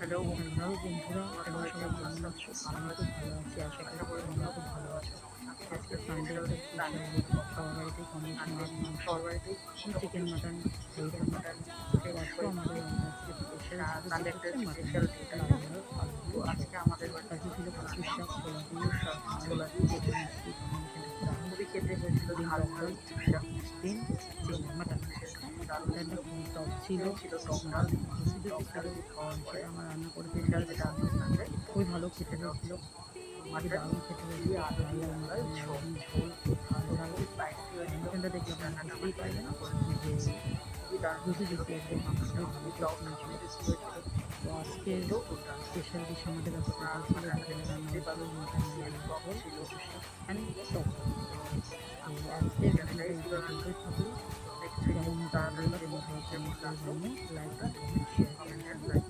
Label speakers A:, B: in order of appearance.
A: Hello বন্ধুরা, তোমরা সবাই কেমন আছো? আমি খুব ভালো আছি, আশা করি তোমরা খুব ভালো আছো। আজকে সানডে একটা স্পেশাল ডে, সবার বাড়িতেই কম বেশি মাছ মাংস, চিকেন মাটন এইরকম। তো আজকে আমাদের রান্না আজকে স্পেশাল সানডে একটা স্পেশাল ডে, লাল লাল আলু দিয়ে ঝোল। আজকে ছিল কচুর শাক, ছোলা দিয়ে আলু দিয়ে বেটে মিষ্টি কম্বিনেশনটা খুবই খেতে হয়েছিল, দিন টক দই, দিন মাটন। মাটনটা খুবই টক ছিল, রেসিপি ছিল সেটা আমার রান্না করে দিয়েছিল, যেটা খুবই ভালো খেতে হয়েছিল, খুবই দারুণ খেতে হয়েছিল। লাল লাল মাটন, ঝোল, ঝাল ঝাল। মাটনটা দেখলে আপনারা বুঝতেই পারবেন যে জুসি জুসি একদম, খুবই ভালো টেস্ট হয়েছিল। তো আজকে স্পেশাল ডিশ আমাদের কাছে টোটাল ছিল দুপুরে রান্না হয়েছিল মাটন দিয়ে আলু ঝোল, কচুর শাক অ্যান্ড টক। তো আজকের ভিডিওটা এই পর্যন্তই থাকলো। কেমন লাগলো তোমরা সবাই কমেন্ট করে জানিও, লাইক কমেন্ট শেয়ার করুন।